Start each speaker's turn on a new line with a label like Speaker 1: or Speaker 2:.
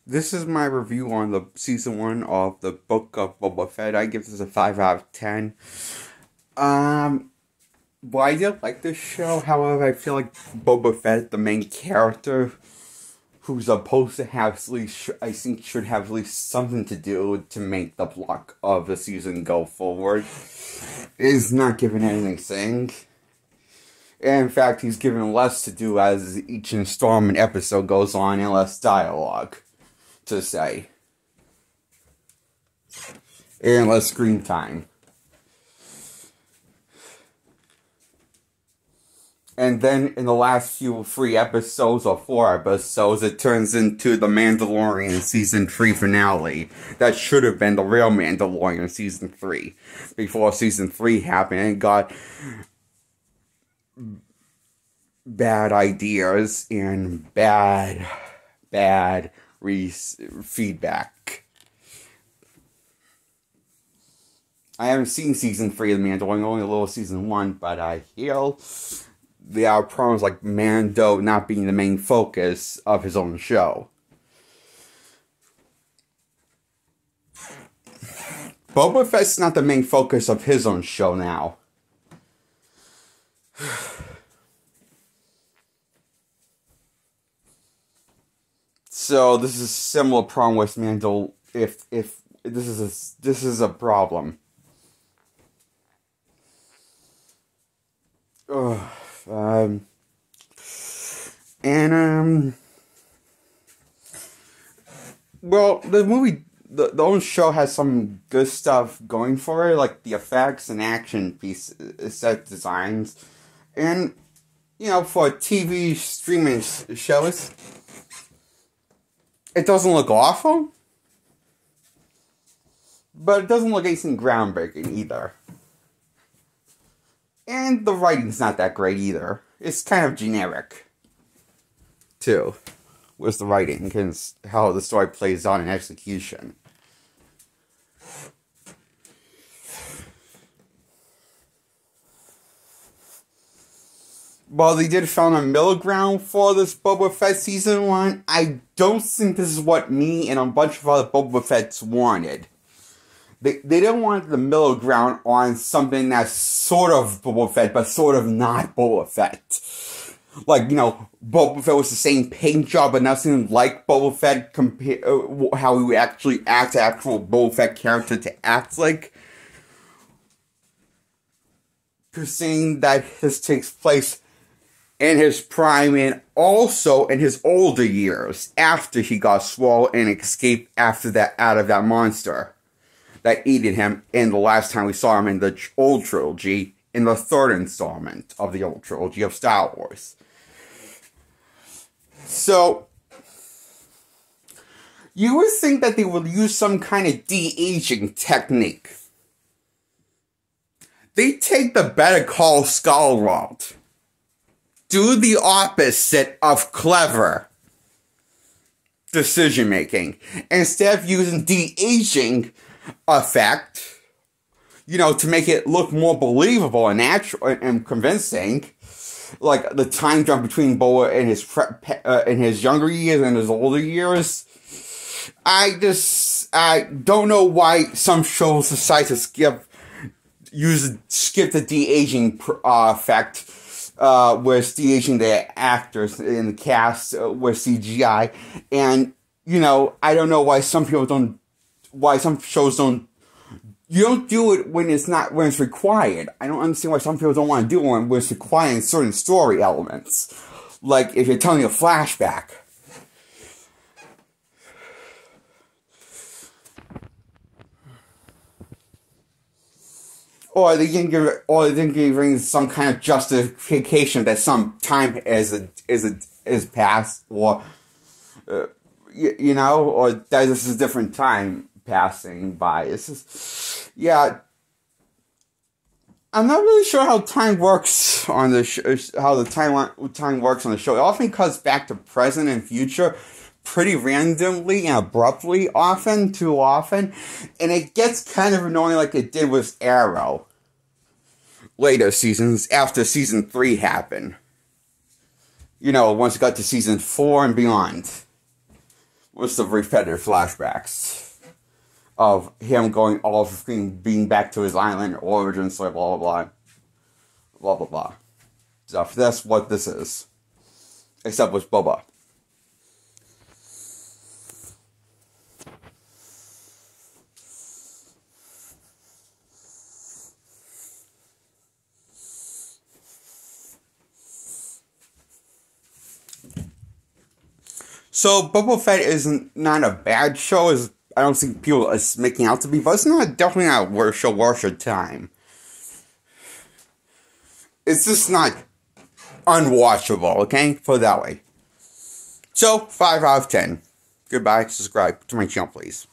Speaker 1: This is my review on the season 1 of the Book of Boba Fett. I give this a 5 out of 10. Um, well, I did like this show. However, I feel like Boba Fett, the main character, who's supposed to have at least, I think, should have at least something to do to make the plot of the season go forward, is not given anything. And in fact, he's given less to do as each installment episode goes on and less dialogue to say. And less screen time. And then in the last three episodes or 4 episodes, it turns into the Mandalorian season 3 finale. That should have been the real Mandalorian season 3. Before season 3 happened, and got bad ideas and bad feedback. I haven't seen season 3 of The Mandalorian, only a little season 1, but I hear there are problems like Mando not being the main focus of his own show. Boba Fett's not the main focus of his own show now. So this is a similar problem with Mando. If this is a problem. Well, the movie, the whole show has some good stuff going for it, like the effects and action piece, set designs, and for TV streaming shows, it doesn't look awful, but it doesn't look anything groundbreaking either. And the writing's not that great either. It's kind of generic, too, with the writing and how the story plays out in execution. While they did found a middle ground for this Boba Fett season 1, I don't think this is what me and a bunch of other Boba Fetts wanted. They didn't want the middle ground on something that's sort of Boba Fett, but sort of not Boba Fett. Like, Boba Fett was the same paint job, but nothing like Boba Fett, how he would actually act, actual Boba Fett character to act like. Saying that this takes place in his prime and also in his older years, after he got swallowed and escaped out of that monster that ate him in the last time we saw him in the old trilogy, in the 3rd installment of the old trilogy of Star Wars. So, you would think that they would use some kind of de-aging technique. They take the Better Call Saul route. Do the opposite of clever decision-making. Instead of using de-aging effect, to make it look more believable and natural and convincing, like the time jump between Boba in his younger years and his older years. I don't know why some shows decide to skip the de-aging effect, with de-aging the actors in the cast with CGI, and I don't know why some shows don't. You don't do it when it's required. I don't understand why some people don't want to do it when it's required in certain story elements. Like if you're telling a flashback. Or they didn't give some kind of justification that some time is passed, or or that this is a different time passing by. It's just, I'm not really sure how time works on the how the time works on the show. It often cuts back to present and future pretty randomly and abruptly, too often, and it gets kind of annoying, like it did with Arrow later seasons after season 3 happened. Once it got to season 4 and beyond. was the repetitive flashbacks of him going off, being back to his island origins, blah blah blah, blah blah blah. So that's what this is, except with Boba. So, Boba Fett is not a bad show, as I don't think people are making out to be, but it's definitely not a worse show worth your time. It's just not unwatchable, okay? Put it that way. So, 5 out of 10. Goodbye, subscribe to my channel, please.